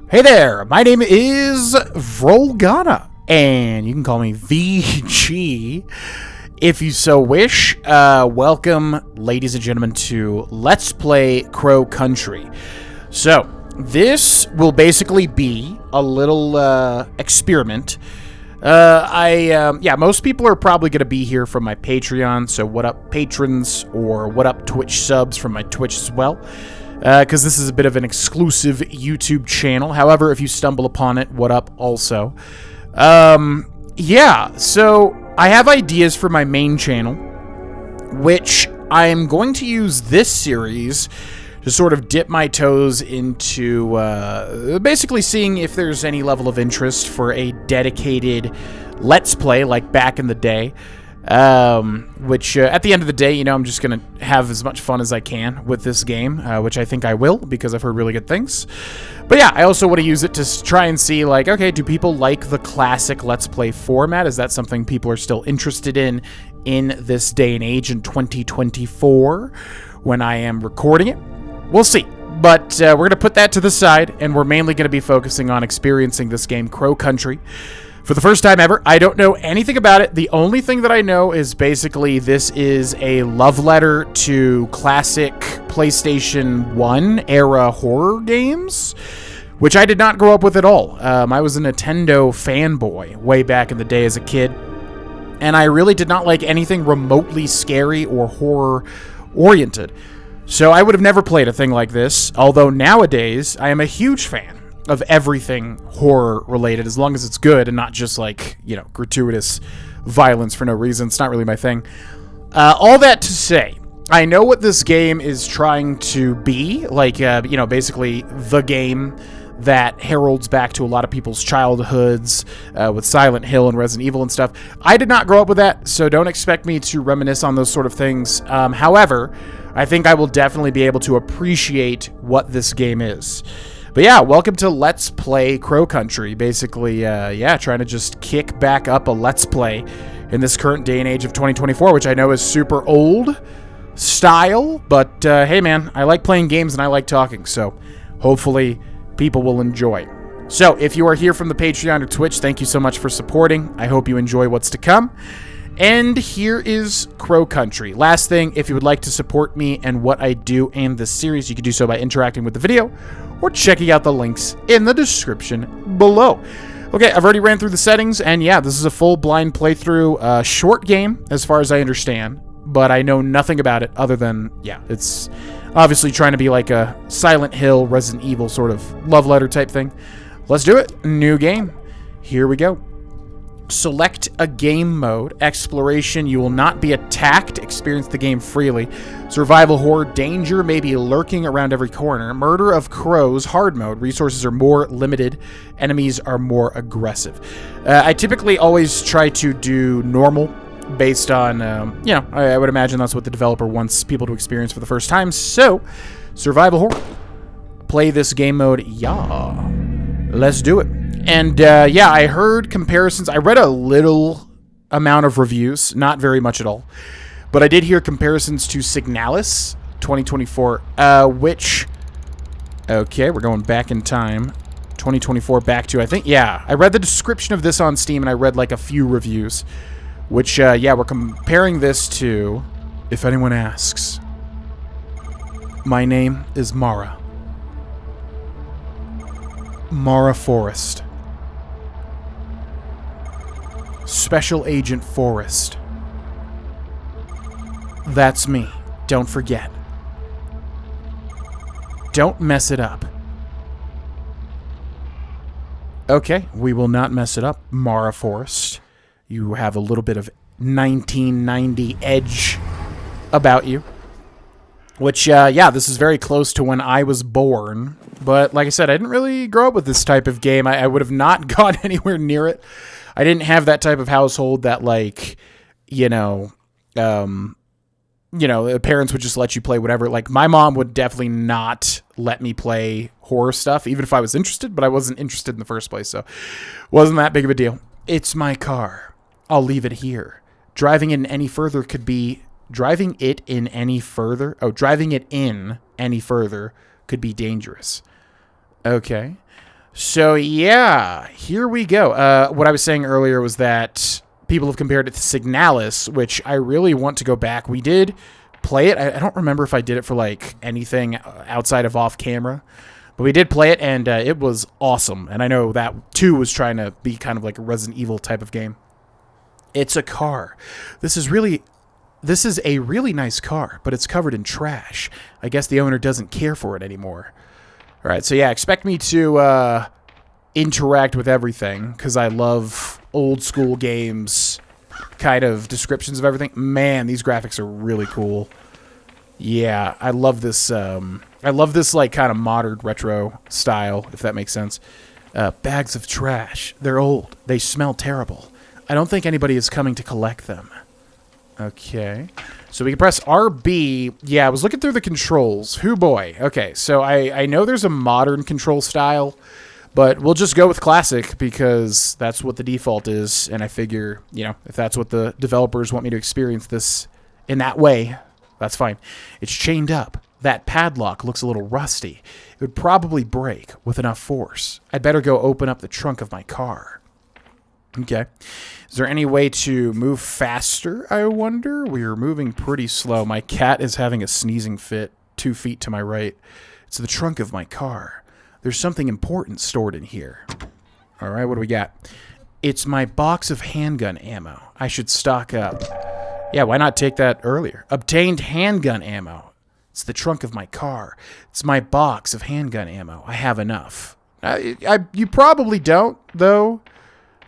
Hey there, my name is Grohlvana, and you can call me VG if you so wish. Welcome, ladies and gentlemen, to Let's Play Crow Country. So, this will basically be a little experiment. Most people are probably going to be here from my Patreon, so what up patrons, or what up Twitch subs from my Twitch as well. Because this is a bit of an exclusive YouTube channel. However, if you stumble upon it, what up also. So I have ideas for my main channel, which I am going to use this series to sort of dip my toes into basically seeing if there's any level of interest for a dedicated Let's Play like back in the day. Which at the end of the day, I'm just going to have as much fun as I can with this game, which I think I will because I've heard really good things. But yeah, I also want to use it to try and see, like, okay, do people like the classic Let's Play format? Is that something people are still interested in this day and age in 2024 when I am recording it? We'll see. But we're going to put that to the side, and we're mainly going to be focusing on experiencing this game, Crow Country, for the first time ever. I don't know anything about it. The only thing that I know is basically this is a love letter to classic PlayStation 1 era horror games, which I did not grow up with at all. I was a Nintendo fanboy way back in the day as a kid, and I really did not like anything remotely scary or horror-oriented. So I would have never played a thing like this, although nowadays I am a huge fan of everything horror related, as long as it's good and not just like, gratuitous violence for no reason. It's not really my thing. All that to say, I know what this game is trying to be, like, basically the game that heralds back to a lot of people's childhoods with Silent Hill and Resident Evil and stuff. I did not grow up with that, so don't expect me to reminisce on those sort of things. However, I think I will definitely be able to appreciate what this game is. But yeah, welcome to Let's Play Crow Country. Basically, trying to just kick back up a Let's Play in this current day and age of 2024, which I know is super old style, but hey man, I like playing games and I like talking, so hopefully people will enjoy. So if you are here from the Patreon or Twitch, thank you so much for supporting. I hope you enjoy what's to come. And here is Crow Country. Last thing, if you would like to support me and what I do in this series, you can do so by interacting with the video or checking out the links in the description below. Okay, I've already ran through the settings, and yeah, this is a full blind playthrough. Short game, as far as I understand, but I know nothing about it other than, it's obviously trying to be like a Silent Hill, Resident Evil sort of love letter type thing. Let's do it. New game. Here we go. Select a game mode. Exploration, you will not be attacked. Experience the game freely. Survival horror, danger may be lurking around every corner. Murder of crows, hard mode. Resources are more limited. Enemies are more aggressive. I typically always try to do normal based on, I would imagine that's what the developer wants people to experience for the first time. So, survival horror. Play this game mode. Yeah. Let's do it. And, I heard comparisons. I read a little amount of reviews, not very much at all. But I did hear comparisons to Signalis 2024, which... Okay, we're going back in time. 2024 back to, I read the description of this on Steam, and I read, like, a few reviews. Which, we're comparing this to... If anyone asks, my name is Mara. Mara Forrest. Special Agent Forrest. That's me. Don't forget. Don't mess it up. Okay, we will not mess it up, Mara Forrest. You have a little bit of 1990 edge about you. Which, this is very close to when I was born. But, like I said, I didn't really grow up with this type of game. I would have not gone anywhere near it. I didn't have that type of household that, like, the parents would just let you play whatever. Like, my mom would definitely not let me play horror stuff, even if I was interested, but I wasn't interested in the first place, so wasn't that big of a deal. It's my car. I'll leave it here. Driving it in any further could be dangerous. Okay. So, yeah, here we go. What I was saying earlier was that people have compared it to Signalis, which I really want to go back. We did play it. I don't remember if I did it for, like, anything outside of off-camera. But we did play it, and it was awesome. And I know that, too, was trying to be kind of like a Resident Evil type of game. It's a car. This is a really nice car, but it's covered in trash. I guess the owner doesn't care for it anymore. All right, so yeah, expect me to interact with everything because I love old school games, kind of descriptions of everything. Man, these graphics are really cool. Yeah, I love this. I love this like kind of modern retro style, if that makes sense. Bags of trash. They're old. They smell terrible. I don't think anybody is coming to collect them. Okay. So we can press RB. Yeah, I was looking through the controls. Hoo boy. Okay, so I know there's a modern control style, but we'll just go with classic because that's what the default is. And I figure, you know, if that's what the developers want me to experience this in that way, that's fine. It's chained up. That padlock looks a little rusty. It would probably break with enough force. I'd better go open up the trunk of my car. Okay. Is there any way to move faster, I wonder? We're moving pretty slow. My cat is having a sneezing fit 2 feet to my right. It's the trunk of my car. There's something important stored in here. All right, what do we got? It's my box of handgun ammo. I should stock up. Yeah, why not take that earlier? Obtained handgun ammo. It's the trunk of my car. It's my box of handgun ammo. I have enough. You probably don't, though.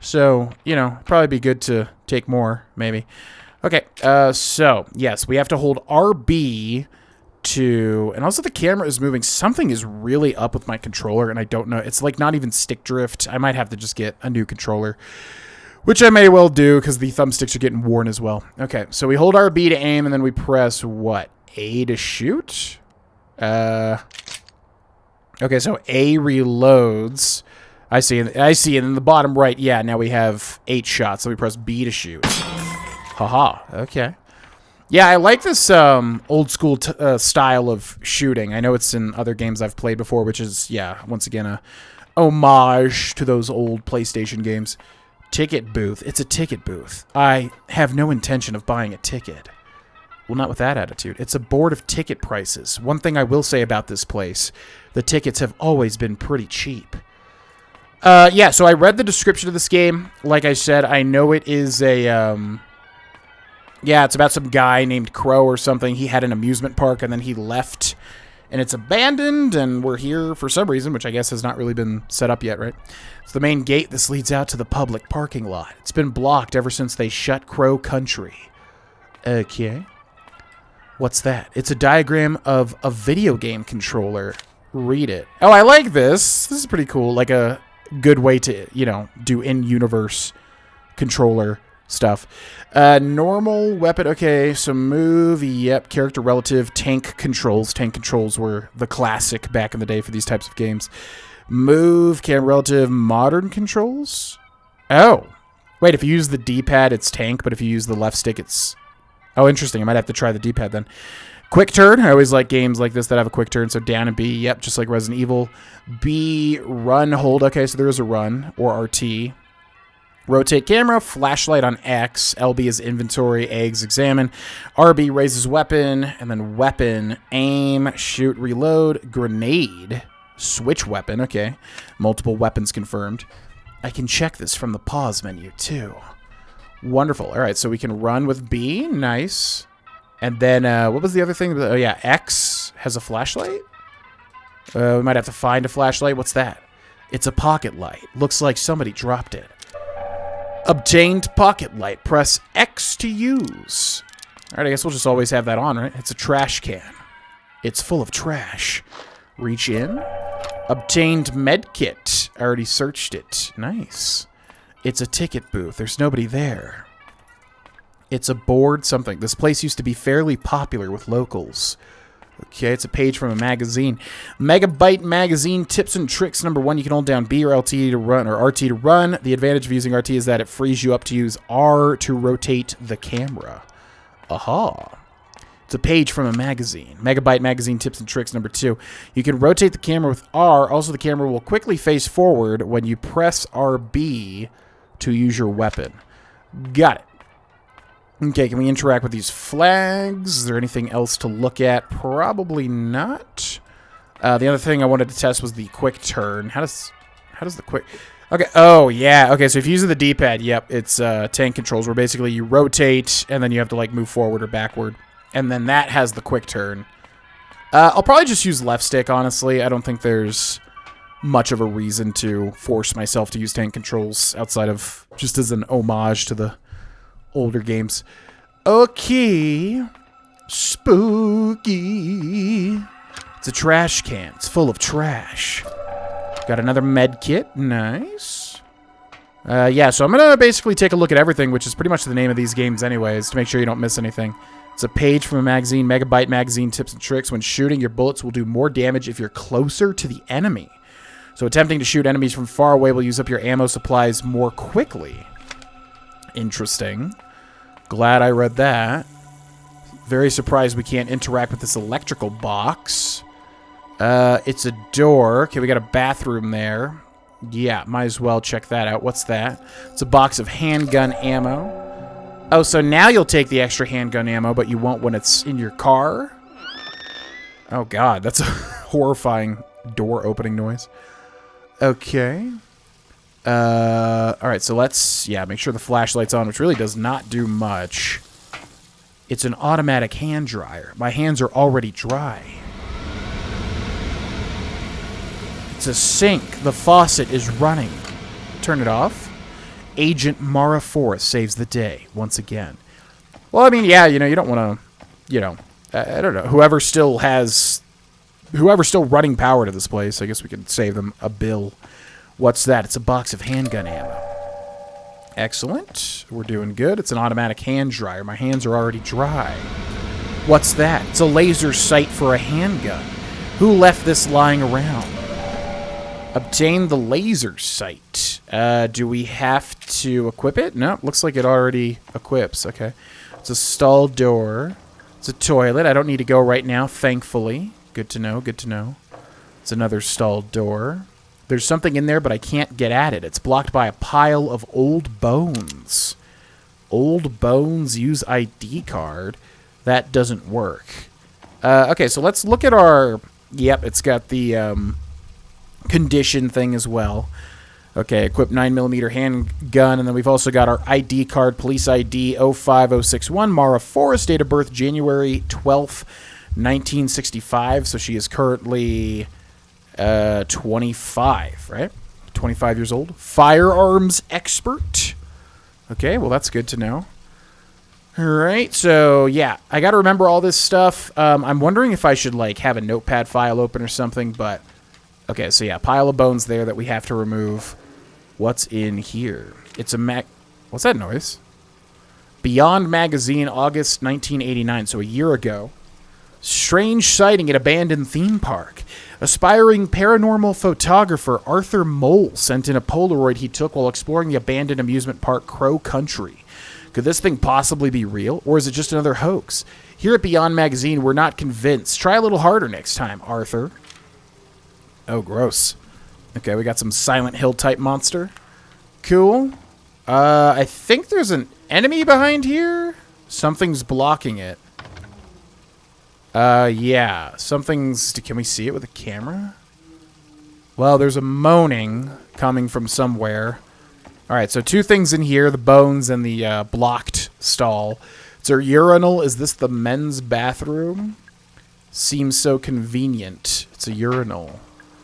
So, you know, probably be good to take more, maybe. Okay, so, yes, we have to hold RB to... And also the camera is moving. Something is really up with my controller, and I don't know. It's, like, not even stick drift. I might have to just get a new controller, which I may well do, because the thumbsticks are getting worn as well. Okay, so we hold RB to aim, and then we press, what, A to shoot? Okay, so A reloads... I see, and in the bottom right, yeah, now we have 8 shots, so we press B to shoot. Haha, okay. Yeah, I like this old school style of shooting. I know it's in other games I've played before, which is, yeah, once again, a homage to those old PlayStation games. Ticket booth. It's a ticket booth. I have no intention of buying a ticket. Well, not with that attitude. It's a board of ticket prices. One thing I will say about this place, the tickets have always been pretty cheap. Yeah, so I read the description of this game. Like I said, I know it is a, yeah, it's about some guy named Crow or something. He had an amusement park, and then he left, and it's abandoned, and we're here for some reason, which I guess has not really been set up yet, right? It's the main gate. This leads out to the public parking lot. It's been blocked ever since they shut Crow Country. Okay. What's that? It's a diagram of a video game controller. Read it. Oh, I like this. This is pretty cool. Like a... good way to, you know, do in-universe controller stuff. Normal weapon. Okay, so move. Yep. Character relative. Tank controls. Tank controls were the classic back in the day for these types of games. Move. Camera relative. Modern controls. Oh. Wait, if you use the D-pad, it's tank, but if you use the left stick, it's... Oh, interesting. I might have to try the D-pad then. Quick turn. I always like games like this that have a quick turn. So down and B. Yep, just like Resident Evil. B, run, hold. Okay, so there is a run or RT. Rotate camera. Flashlight on X. LB is inventory. Eggs, examine. RB raises weapon. And then weapon. Aim. Shoot. Reload. Grenade. Switch weapon. Okay. Multiple weapons confirmed. I can check this from the pause menu too. Wonderful. All right, so we can run with B. Nice. And then, what was the other thing? Oh, yeah, X has a flashlight? We might have to find a flashlight. What's that? It's a pocket light. Looks like somebody dropped it. Obtained pocket light. Press X to use. All right, I guess we'll just always have that on, right? It's a trash can. It's full of trash. Reach in. Obtained med kit. I already searched it. Nice. It's a ticket booth. There's nobody there. It's a board something. This place used to be fairly popular with locals. Okay, it's a page from a magazine. Megabyte Magazine Tips and Tricks #1. You can hold down B or LT to run, or RT to run. The advantage of using RT is that it frees you up to use R to rotate the camera. Aha. It's a page from a magazine. Megabyte Magazine Tips and Tricks number 2. You can rotate the camera with R. Also, the camera will quickly face forward when you press RB to use your weapon. Got it. Okay, can we interact with these flags? Is there anything else to look at? Probably not. The other thing I wanted to test was the quick turn. How does the quick... Okay, oh, yeah. Okay, so if you're using the D-pad, yep, it's tank controls where basically you rotate and then you have to, like, move forward or backward. And then that has the quick turn. I'll probably just use left stick, honestly. I don't think there's much of a reason to force myself to use tank controls outside of just as an homage to the older games. Okay. Spooky. It's a trash can. It's full of trash. Got another med kit. Nice. Yeah, so I'm going to basically take a look at everything, which is pretty much the name of these games anyways, to make sure you don't miss anything. It's a page from a magazine, Megabyte Magazine Tips and Tricks. When shooting, your bullets will do more damage if you're closer to the enemy. So attempting to shoot enemies from far away will use up your ammo supplies more quickly. Interesting. Glad I read that. Very surprised we can't interact with this electrical box. It's a door. Okay, we got a bathroom there. Yeah, might as well check that out. What's that? It's a box of handgun ammo. Oh, so now you'll take the extra handgun ammo, but you won't when it's in your car? Oh, God. That's a horrifying door opening noise. Okay. Alright, so let's, make sure the flashlight's on, which really does not do much. It's an automatic hand dryer. My hands are already dry. It's a sink. The faucet is running. Turn it off. Agent Mara Forrest saves the day once again. Well, I mean, yeah, you don't want to, I don't know. Whoever's still running power to this place, I guess we could save them a bill. What's that? It's a box of handgun ammo. Excellent. We're doing good. It's an automatic hand dryer. My hands are already dry. What's that? It's a laser sight for a handgun. Who left this lying around? Obtain the laser sight. Do we have to equip it? No, looks like it already equips. Okay. It's a stall door. It's a toilet. I don't need to go right now, thankfully. Good to know, good to know. It's another stall door. There's something in there, but I can't get at it. It's blocked by a pile of old bones. Old bones, use ID card. That doesn't work. Okay, so let's look at our... Yep, it's got the condition thing as well. Okay, equip 9mm handgun, and then we've also got our ID card, police ID 05061, Mara Forrest, date of birth January 12th, 1965, so she is currently 25, right? 25 years old. Firearms expert. Okay, well, that's good to know. All right, so, yeah, I got to remember all this stuff. I'm wondering if I should, like, have a notepad file open or something, but... Okay, so, yeah, pile of bones there that we have to remove. What's in here? It's a What's that noise? Beyond Magazine, August 1989, so a year ago. Strange sighting at abandoned theme park. Aspiring paranormal photographer Arthur Mole sent in a Polaroid he took while exploring the abandoned amusement park Crow Country. Could this thing possibly be real, or is it just another hoax? Here at Beyond Magazine, we're not convinced. Try a little harder next time, Arthur. Oh, gross. Okay, we got some Silent Hill type monster. Cool. I think there's an enemy behind here. Something's blocking it. Yeah. Something's... Can we see it with a camera? Well, there's a moaning coming from somewhere. Alright, so two things in here. The bones and the blocked stall. It's a urinal. Is this the men's bathroom? Seems so convenient. It's a urinal.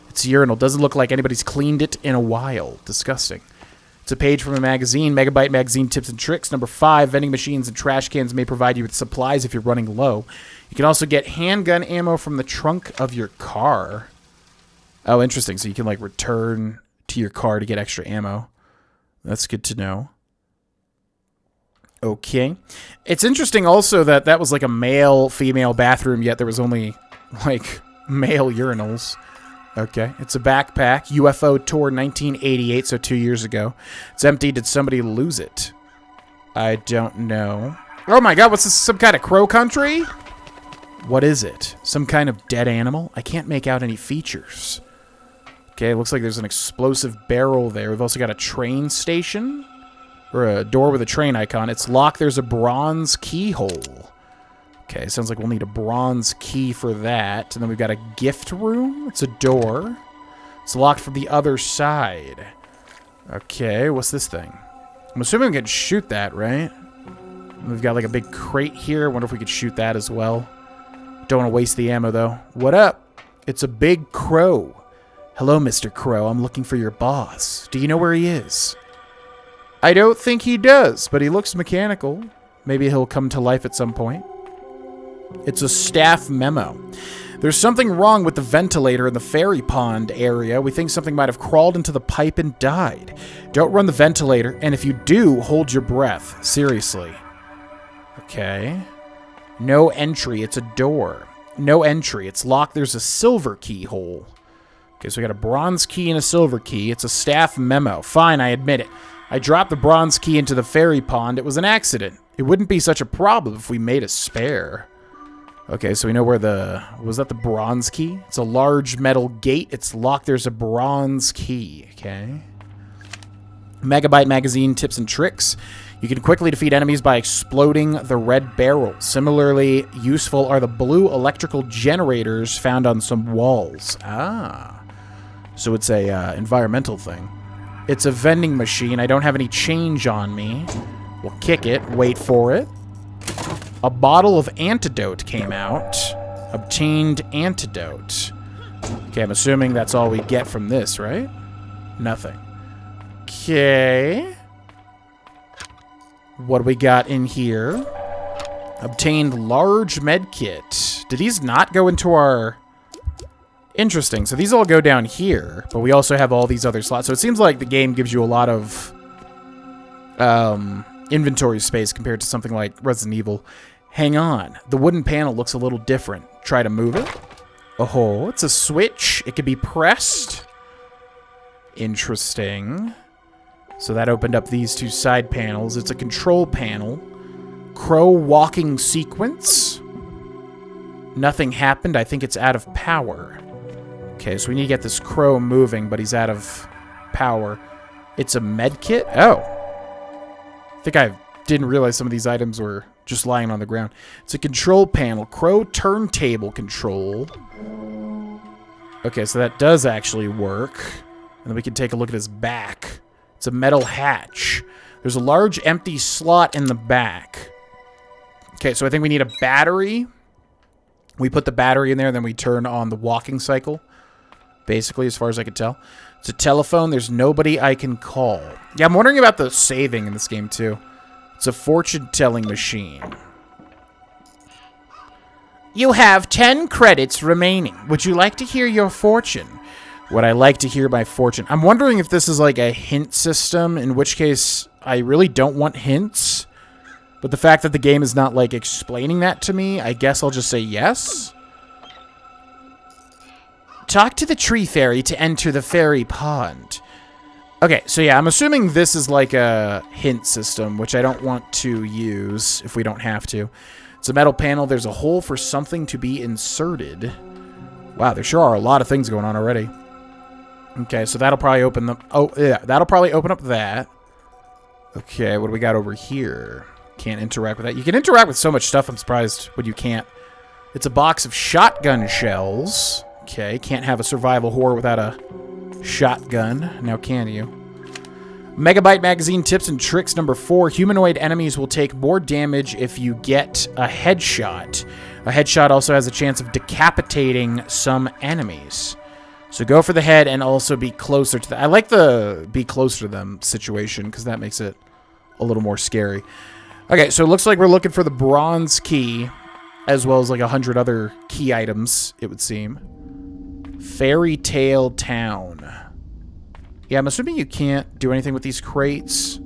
It's a urinal. Doesn't look like anybody's cleaned it in a while. Disgusting. It's a page from a magazine, Megabyte Magazine Tips and Tricks. Number 5, vending machines and trash cans may provide you with supplies if you're running low. You can also get handgun ammo from the trunk of your car. Oh, interesting. So you can, like, return to your car to get extra ammo. That's good to know. Okay. It's interesting also that that was, like, a male-female bathroom, yet there was only, like, male urinals. Okay, it's a backpack. UFO tour 1988, so 2 years ago. It's empty. Did somebody lose it? I don't know. Oh my god, what's this? Some kind of Crow Country? What is it? Some kind of dead animal? I can't make out any features. Okay, looks like there's an explosive barrel there. We've also got a train station. Or a door with a train icon. It's locked. There's a bronze keyhole. Okay, sounds like we'll need a bronze key for that. And then we've got a gift room. It's a door. It's locked from the other side. Okay, what's this thing? I'm assuming we can shoot that, right? We've got like a big crate here. I wonder if we could shoot that as well. Don't want to waste the ammo, though. What up? It's a big crow. Hello, Mr. Crow. I'm looking for your boss. Do you know where he is? I don't think he does, but he looks mechanical. Maybe he'll come to life at some point. It's a staff memo. There's something wrong with the ventilator in the fairy pond area. We think something might have crawled into the pipe and died. Don't run the ventilator, and if you do, hold your breath. Seriously. Okay. No entry. It's a door. No entry. It's locked. There's a silver keyhole. Okay, so we got a bronze key and a silver key. It's a staff memo. Fine, I admit it. I dropped the bronze key into the fairy pond. It was an accident. It wouldn't be such a problem if we made a spare. Okay, so we know where the... Was that the bronze key? It's a large metal gate. It's locked. There's a bronze key. Okay. Megabyte magazine tips and tricks. You can quickly defeat enemies by exploding the red barrel. Similarly useful are the blue electrical generators found on some walls. Ah. So it's a environmental thing. It's a vending machine. I don't have any change on me. We'll kick it. Wait for it. A bottle of antidote came out. Obtained antidote. Okay, I'm assuming that's all we get from this, right? Nothing. Okay. What do we got in here? Obtained large med kit. Did these not go into our... Interesting. So these all go down here, but we also have all these other slots. So it seems like the game gives you a lot of inventory space compared to something like Resident Evil. Hang on. The wooden panel looks a little different. Try to move it. Oh, it's a switch. It can be pressed. Interesting. So that opened up these two side panels. It's a control panel. Crow walking sequence. Nothing happened. I think it's out of power. Okay, so we need to get this crow moving, but he's out of power. It's a med kit? Oh. I think I didn't realize some of these items were just lying on the ground. It's a control panel. Crow turntable control. Okay, so that does actually work. And then we can take a look at his back. It's a metal hatch. There's a large empty slot in the back. Okay, so I think we need a battery. We put the battery in there, and then we turn on the walking cycle. Basically, as far as I could tell. It's a telephone. There's nobody I can call. Yeah, I'm wondering about the saving in this game, too. It's a fortune-telling machine. You have 10 credits remaining. Would you like to hear your fortune? Would I like to hear my fortune? I'm wondering if this is like a hint system, in which case I really don't want hints. But the fact that the game is not, like, explaining that to me, I guess I'll just say yes. Talk to the tree fairy to enter the fairy pond. Okay, so yeah, I'm assuming this is like a hint system, which I don't want to use if we don't have to. It's a metal panel. There's a hole for something to be inserted. Wow, there sure are a lot of things going on already. Okay, so that'll probably open the... Oh, yeah, that'll probably open up that. Okay, what do we got over here? Can't interact with that. You can interact with so much stuff, I'm surprised when you can't. It's a box of shotgun shells. Okay, can't have a survival horror without a shotgun. Now can you? Megabyte magazine tips and tricks number 4. Humanoid enemies will take more damage if you get a headshot. A headshot also has a chance of decapitating some enemies. So go for the head and also be closer to them. I like the be closer to them situation because that makes it a little more scary. Okay, so it looks like we're looking for the bronze key as well as like 100 other key items, it would seem. Fairy Tale Town. Yeah, I'm assuming you can't do anything with these crates,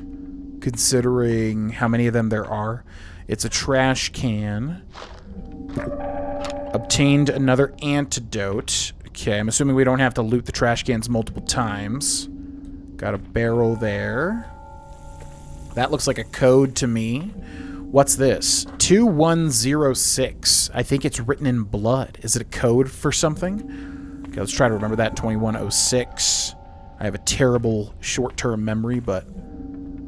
considering how many of them there are. It's a trash can. Obtained another antidote. Okay, I'm assuming we don't have to loot the trash cans multiple times. Got a barrel there. That looks like a code to me. What's this? 2106. I think it's written in blood. Is it a code for something? Okay, let's try to remember that. 2106. I have a terrible short-term memory, but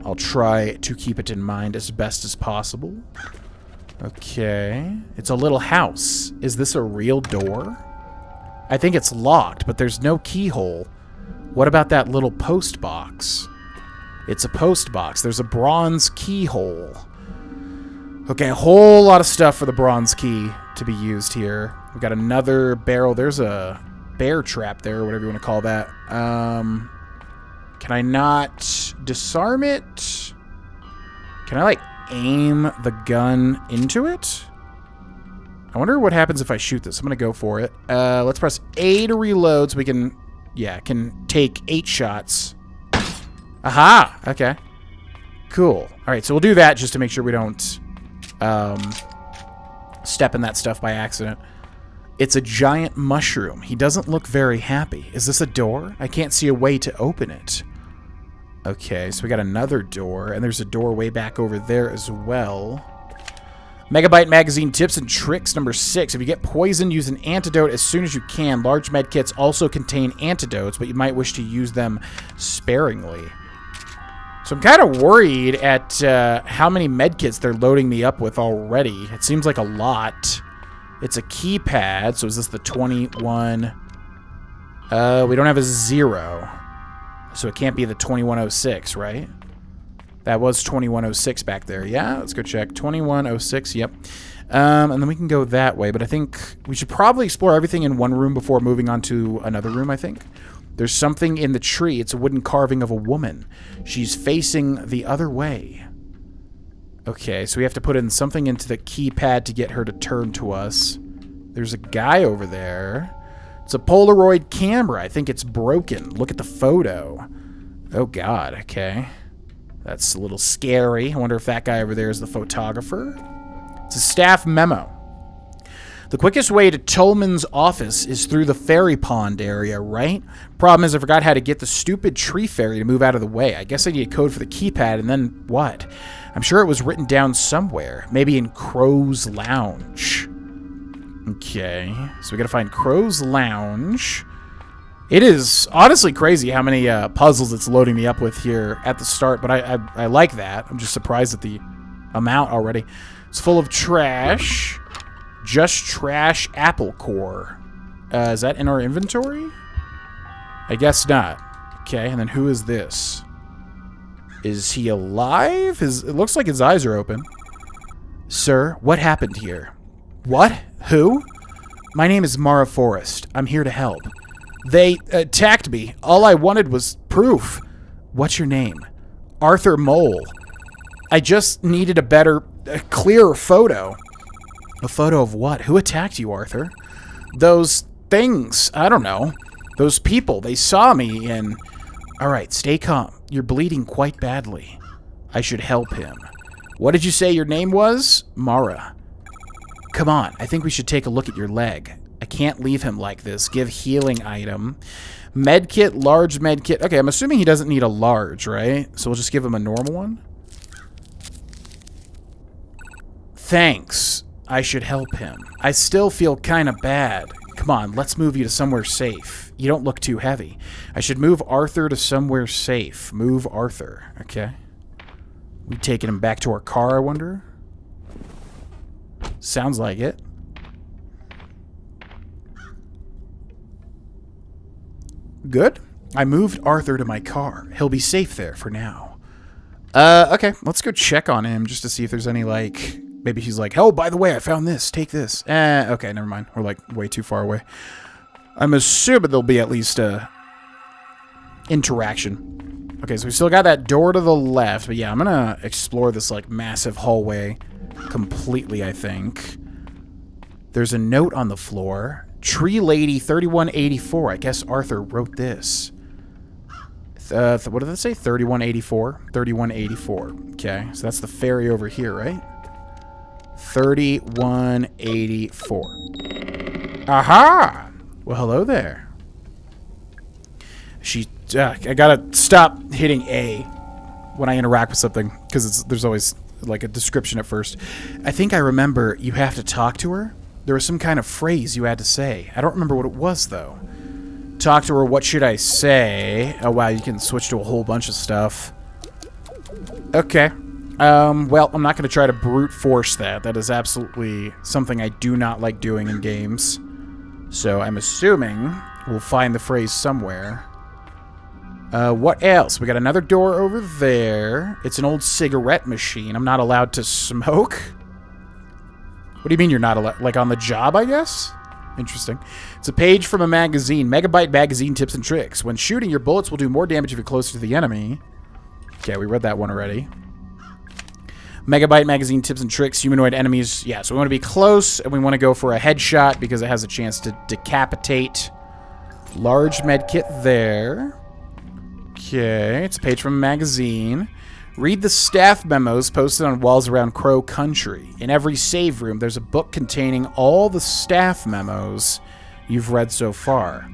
I'll try to keep it in mind as best as possible. Okay. It's a little house. Is this a real door? I think it's locked, but there's no keyhole. What about that little post box? It's a post box. There's a bronze keyhole. Okay, a whole lot of stuff for the bronze key to be used here. We've got another barrel. There's a bear trap there, or whatever you want to call that. Can I not disarm it? Can I, like, aim the gun into it? I wonder what happens if I shoot this. I'm going to go for it. Let's press A to reload so we can, can take 8 shots. Aha! Okay. Cool. All right, so we'll do that just to make sure we don't step in that stuff by accident. It's a giant mushroom. He doesn't look very happy. Is this a door? I can't see a way to open it. Okay, so we got another door, and there's a door way back over there as well. Megabyte Magazine Tips and Tricks number 6. If you get poisoned, use an antidote as soon as you can. Large medkits also contain antidotes, but you might wish to use them sparingly. So I'm kind of worried at how many medkits they're loading me up with already. It seems like a lot. It's a keypad, so is this the 21? We don't have a 0. So it can't be the 2106, right? That was 2106 back there. Yeah, let's go check. 2106, yep. And then we can go that way, but I think we should probably explore everything in one room before moving on to another room, I think. There's something in the tree. It's a wooden carving of a woman. She's facing the other way. Okay, so we have to put in something into the keypad to get her to turn to us. There's a guy over there. It's a Polaroid camera. I think it's broken. Look at the photo. Oh, God. Okay. That's a little scary. I wonder if that guy over there is the photographer. It's a staff memo. The quickest way to Tolman's office is through the ferry pond area, right? Problem is I forgot how to get the stupid tree fairy to move out of the way. I guess I need a code for the keypad, and then what? I'm sure it was written down somewhere. Maybe in Crow's Lounge. Okay, so we gotta find Crow's Lounge. It is honestly crazy how many puzzles it's loading me up with here at the start, but I like that. I'm just surprised at the amount already. It's full of trash. Just trash apple core. Is that in our inventory? I guess not. Okay, and then who is this? Is he alive? It looks like his eyes are open. Sir, what happened here? What? Who? My name is Mara Forrest. I'm here to help. They attacked me. All I wanted was proof. What's your name? Arthur Mole. I just needed a better, clearer photo. A photo of what? Who attacked you, Arthur? Those things. I don't know. Those people. They saw me and... Alright, stay calm. You're bleeding quite badly. I should help him. What did you say your name was? Mara. Come on. I think we should take a look at your leg. I can't leave him like this. Give healing item. Medkit, large medkit. Okay, I'm assuming he doesn't need a large, right? So we'll just give him a normal one. Thanks. I should help him. I still feel kind of bad. Come on, let's move you to somewhere safe. You don't look too heavy. I should move Arthur to somewhere safe. Move Arthur. Okay. We taking him back to our car, I wonder? Sounds like it. Good. I moved Arthur to my car. He'll be safe there for now. Okay. Let's go check on him just to see if there's any, like... Maybe he's like, oh, by the way, I found this. Take this. Okay, never mind. We're, like, way too far away. I'm assuming there'll be at least a interaction. Okay, so we still got that door to the left. But, yeah, I'm going to explore this, like, massive hallway completely, I think. There's a note on the floor. Tree Lady 3184. I guess Arthur wrote this. What did it say? 3184? 3184. Okay, so that's the ferry over here, right? 3184. Aha! Well, hello there. I gotta stop hitting A when I interact with something, because there's always like a description at first. I think I remember you have to talk to her. There was some kind of phrase you had to say. I don't remember what it was, though. Talk to her, what should I say? Oh, wow, you can switch to a whole bunch of stuff. Okay. Well, I'm not going to try to brute force that. That is absolutely something I do not like doing in games. So I'm assuming we'll find the phrase somewhere. What else? We got another door over there. It's an old cigarette machine. I'm not allowed to smoke? What do you mean you're not allowed? Like on the job, I guess? Interesting. It's a page from a magazine. Megabyte magazine tips and tricks. When shooting, your bullets will do more damage if you're closer to the enemy. Okay, we read that one already. Megabyte magazine tips and tricks. Humanoid enemies. Yeah, so we want to be close, and we want to go for a headshot because it has a chance to decapitate. Large med kit there. Okay, it's a page from a magazine. Read the staff memos posted on walls around Crow Country. In every save room, there's a book containing all the staff memos you've read so far.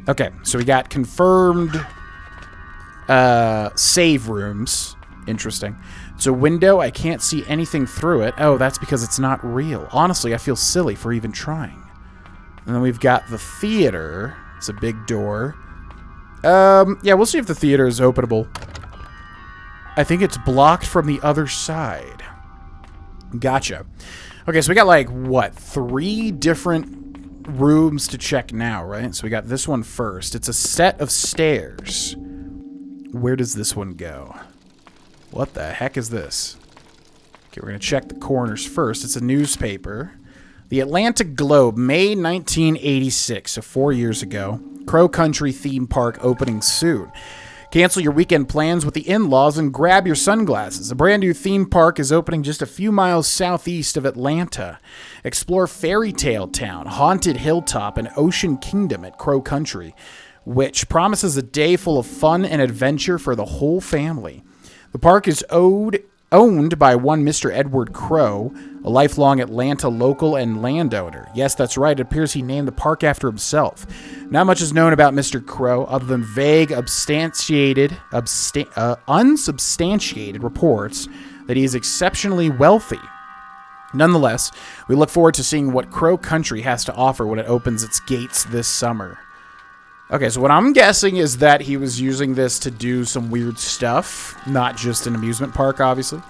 Okay, so we got confirmed save rooms. Interesting. It's a window. I can't see anything through it. Oh, that's because it's not real. Honestly, I feel silly for even trying. And then we've got the theater. It's a big door. Yeah, we'll see if the theater is openable. I think it's blocked from the other side. Gotcha. Okay, so we got like, what, 3 different rooms to check now, right? So we got this one first. It's a set of stairs. Where does this one go? What the heck is this? Okay, we're going to check the corners first. It's a newspaper. The Atlanta Globe, May 1986, so 4 years ago. Crow Country theme park opening soon. Cancel your weekend plans with the in-laws and grab your sunglasses. A brand new theme park is opening just a few miles southeast of Atlanta. Explore Fairy Tale Town, Haunted Hilltop, and Ocean Kingdom at Crow Country, which promises a day full of fun and adventure for the whole family. The park is owned by one Mr. Edward Crow, a lifelong Atlanta local and landowner. Yes, that's right. It appears he named the park after himself. Not much is known about Mr. Crow other than vague, unsubstantiated reports that he is exceptionally wealthy. Nonetheless, we look forward to seeing what Crow Country has to offer when it opens its gates this summer. Okay, so what I'm guessing is that he was using this to do some weird stuff, not just an amusement park, obviously.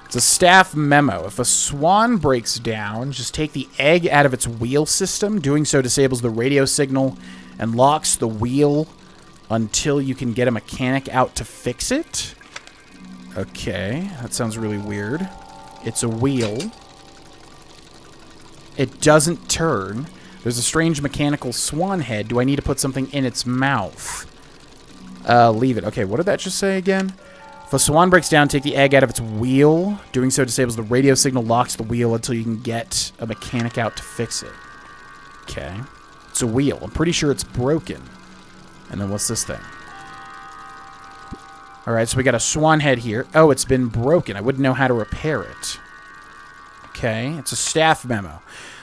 It's a staff memo. If a swan breaks down, just take the egg out of its wheel system. Doing so disables the radio signal and locks the wheel until you can get a mechanic out to fix it. Okay, that sounds really weird. It's a wheel. It doesn't turn. There's a strange mechanical swan head. Do I need to put something in its mouth? Leave it. Okay, what did that just say again? If a swan breaks down, take the egg out of its wheel. Doing so disables the radio signal, locks the wheel until you can get a mechanic out to fix it. Okay. It's a wheel. I'm pretty sure it's broken. And then what's this thing? Alright, so we got a swan head here. Oh, it's been broken. I wouldn't know how to repair it. Okay, it's a staff memo.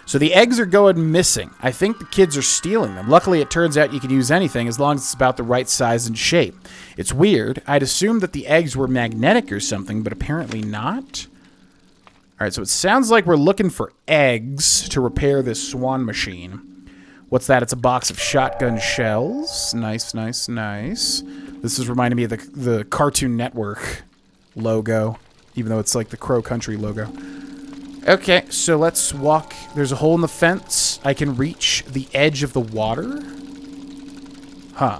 So the eggs are going missing. I think the kids are stealing them. Luckily, it turns out you can use anything as long as it's about the right size and shape. It's weird. I'd assumed that the eggs were magnetic or something, but apparently not. All right, so it sounds like we're looking for eggs to repair this swan machine. What's that? It's a box of shotgun shells. Nice, nice, nice. This is reminding me of the Cartoon Network logo, even though it's like the Crow Country logo. Okay, so let's walk. There's a hole in the fence. I can reach the edge of the water. Huh.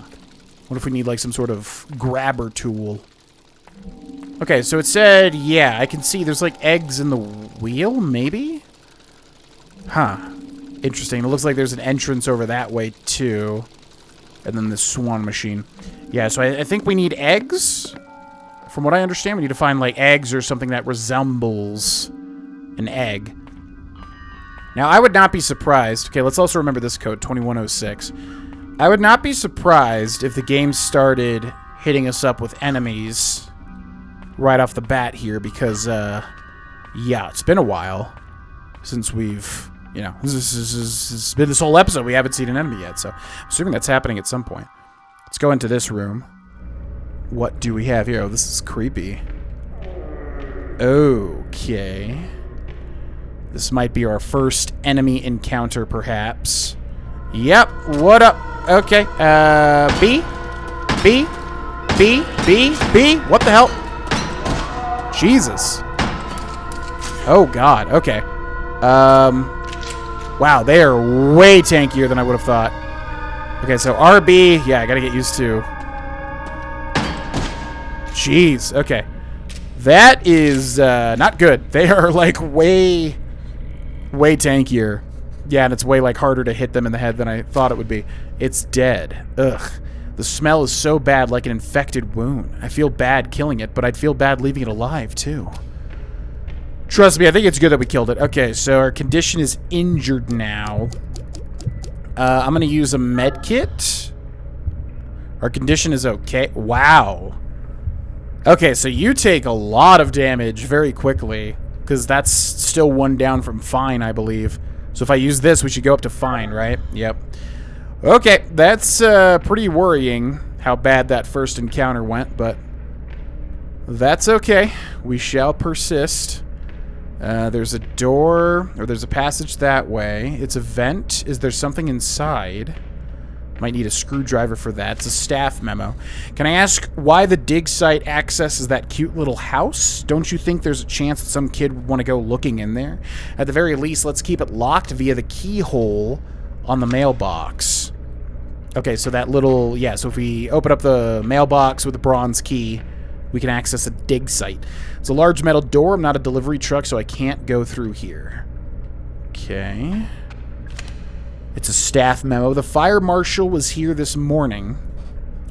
What if we need like some sort of grabber tool? Okay, so it said, yeah, I can see there's like eggs in the wheel, maybe? Huh. Interesting. It looks like there's an entrance over that way, too. And then the swan machine. Yeah, so I think we need eggs. From what I understand, we need to find like eggs or something that resembles an egg. Now, I would not be surprised. Okay, let's also remember this code, 2106. I would not be surprised if the game started hitting us up with enemies right off the bat here because, yeah, it's been a while since we've, you know, this has been this whole episode. We haven't seen an enemy yet, so I'm assuming that's happening at some point. Let's go into this room. What do we have here? Oh, this is creepy. Okay. This might be our first enemy encounter, perhaps. Yep, what up? Okay, B? B? B? B? B? What the hell? Jesus. Oh, God, okay. Wow, they are way tankier than I would have thought. Okay, so RB, yeah, I gotta get used to. Jeez, okay. That is, not good. They are, like, way tankier. Yeah, and it's way, like, harder to hit them in the head than I thought it would be. It's dead. Ugh. The smell is so bad, like an infected wound. I feel bad killing it, but I'd feel bad leaving it alive, too. Trust me, I think it's good that we killed it. Okay, so our condition is injured now. I'm going to use a med kit. Our condition is okay. Wow. Okay, so you take a lot of damage very quickly, because that's still one down from fine, I believe. So if I use this, we should go up to fine, right? Yep. Okay, that's pretty worrying how bad that first encounter went, but that's okay. We shall persist. There's a door, or there's a passage that way. It's a vent. Is there something inside? Might need a screwdriver for that. It's a staff memo. Can I ask why the dig site accesses that cute little house? Don't you think there's a chance that some kid would want to go looking in there? At the very least, let's keep it locked via the keyhole on the mailbox. Okay, so that little... Yeah, so if we open up the mailbox with a bronze key, we can access a dig site. It's a large metal door. I'm not a delivery truck, so I can't go through here. Okay... It's a staff memo. The fire marshal was here this morning.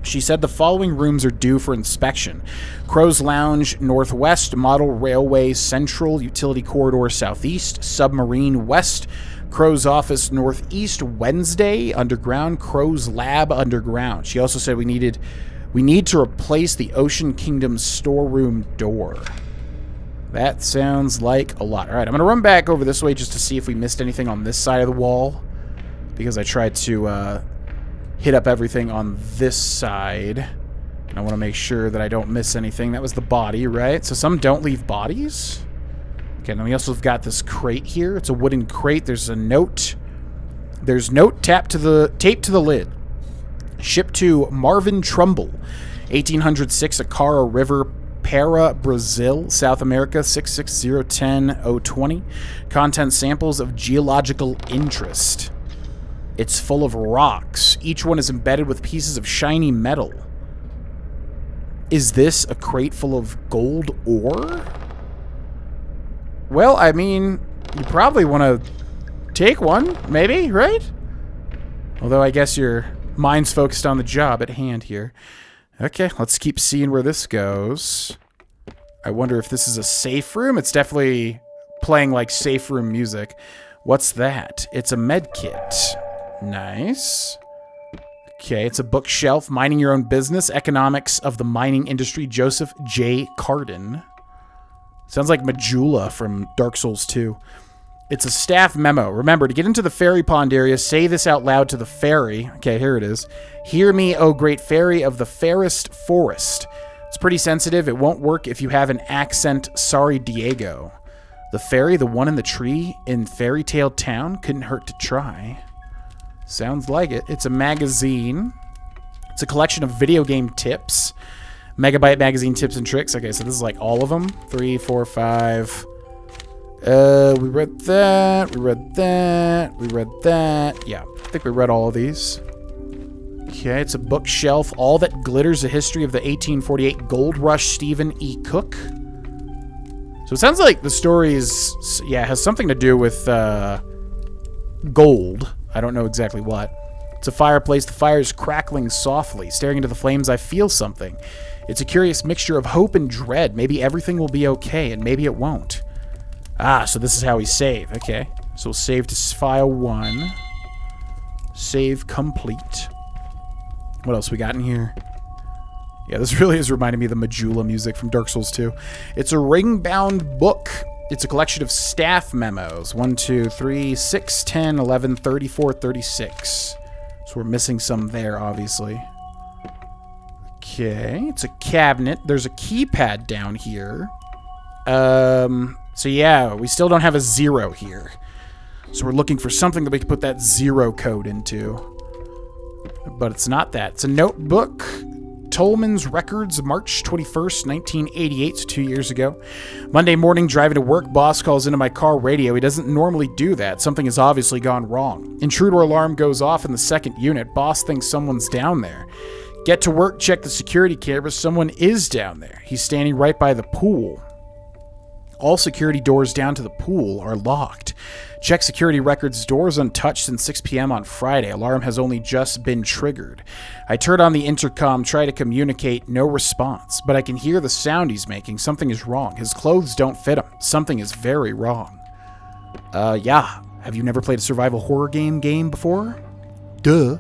She said the following rooms are due for inspection. Crow's Lounge Northwest, Model Railway Central, Utility Corridor Southeast, Submarine West, Crow's Office Northeast, Wednesday Underground, Crow's Lab Underground. She also said we need to replace the Ocean Kingdom storeroom door. That sounds like a lot. All right, I'm going to run back over this way just to see if we missed anything on this side of the wall, because I tried to hit up everything on this side. And I want to make sure that I don't miss anything. That was the body, right? So some don't leave bodies. Okay, then we also have got this crate here. It's a wooden crate. There's a note. There's note taped to the lid. Shipped to Marvin Trumbull, 1806, Acara River, Para, Brazil, South America, 66010-020. Content samples of geological interest. It's full of rocks. Each one is embedded with pieces of shiny metal. Is this a crate full of gold ore? Well, I mean, you probably want to take one, maybe, right? Although I guess your mind's focused on the job at hand here. Okay, let's keep seeing where this goes. I wonder if this is a safe room. It's definitely playing like safe room music. What's that? It's a med kit. Nice. Okay, it's a bookshelf. Mining Your Own Business. Economics of the Mining Industry. Joseph J. Cardin. Sounds like Majula from Dark Souls 2. It's a staff memo. Remember, to get into the fairy pond area, say this out loud to the fairy. Okay, here it is. Hear me, O great fairy of the fairest forest. It's pretty sensitive. It won't work if you have an accent. Sorry, Diego. The fairy, the one in the tree in Fairy Tale Town, couldn't hurt to try. Sounds like it. It's a magazine. It's a collection of video game tips. Megabyte magazine tips and tricks. Okay, so this is like all of them. 3, 4, 5. We read that. We read that. We read that. Yeah, I think we read all of these. Okay, it's a bookshelf. All That Glitters, A History of the 1848 Gold Rush, Stephen E. Cook. So it sounds like the story is, yeah, has something to do with gold. I don't know exactly what. It's a fireplace. The fire is crackling softly. Staring into the flames, I feel something. It's a curious mixture of hope and dread. Maybe everything will be okay, and maybe it won't. Ah, so this is how we save. Okay. So we'll save to file 1. Save complete. What else we got in here? Yeah, this really is reminding me of the Majula music from Dark Souls 2. It's a ring-bound book. It's a collection of staff memos. 1, 2, 3, 6, 10, 11, 34, 36. So we're missing some there, obviously. Okay, it's a cabinet. There's a keypad down here. So yeah, we still don't have a 0 here. So we're looking for something that we can put that 0 code into. But it's not that. It's a notebook. Tolman's Records, March 21st, 1988, so 2 years ago. Monday morning, driving to work, boss calls into my car radio. He doesn't normally do that. Something has obviously gone wrong. Intruder alarm goes off in the second unit. Boss thinks someone's down there. Get to work, check the security cameras. Someone is down there. He's standing right by the pool. All security doors down to the pool are locked. Check security records. Doors untouched since 6 p.m. on Friday. Alarm has only just been triggered. I turn on the intercom, try to communicate. No response. But I can hear the sound he's making. Something is wrong. His clothes don't fit him. Something is very wrong. Yeah. Have you never played a survival horror game before? Duh.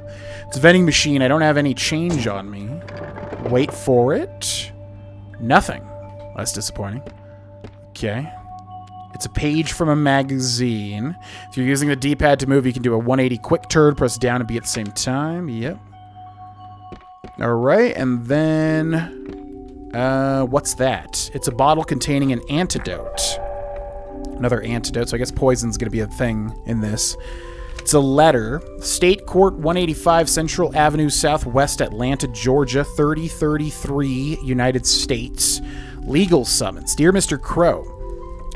It's a vending machine. I don't have any change on me. Wait for it. Nothing. That's disappointing. Okay. It's a page from a magazine. If you're using the D-pad to move, you can do a 180 quick turn, press down and B at the same time. Yep. All right, and then... what's that? It's a bottle containing an antidote. Another antidote, so I guess poison's going to be a thing in this. It's a letter. State Court, 185 Central Avenue, Southwest Atlanta, Georgia, 3033, United States. Legal summons. Dear Mr. Crow,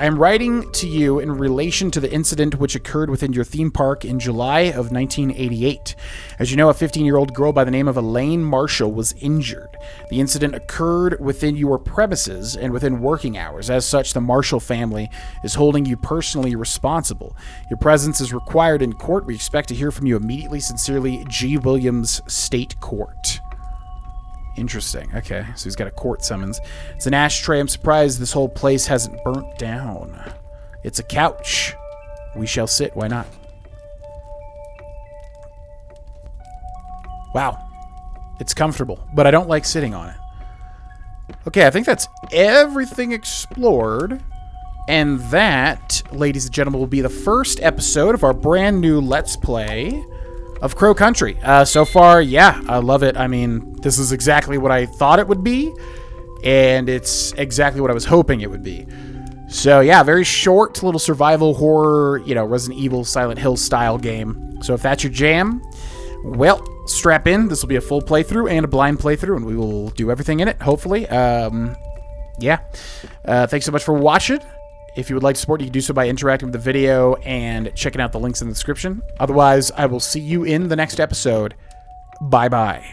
I am writing to you in relation to the incident which occurred within your theme park in July of 1988. As you know, a 15-year-old girl by the name of Elaine Marshall was injured. The incident occurred within your premises and within working hours. As such, the Marshall family is holding you personally responsible. Your presence is required in court. We expect to hear from you immediately. Sincerely, G. Williams, State Court. Interesting. Okay, so he's got a court summons. It's an ashtray. I'm surprised this whole place hasn't burnt down. It's a couch. We shall sit. Why not? Wow. It's comfortable, but I don't like sitting on it. Okay, I think that's everything explored. And that, ladies and gentlemen, will be the first episode of our brand new Let's Play of Crow Country. So far, yeah, I love it. I mean, this is exactly what I thought it would be, and it's exactly what I was hoping it would be. So yeah, very short little survival horror, you know, Resident Evil, Silent Hill style game. So if that's your jam, well, strap in. This will be a full playthrough and a blind playthrough, and we will do everything in it, hopefully. Yeah. Thanks so much for watching. If you would like to support, you can do so by interacting with the video and checking out the links in the description. Otherwise, I will see you in the next episode. Bye-bye.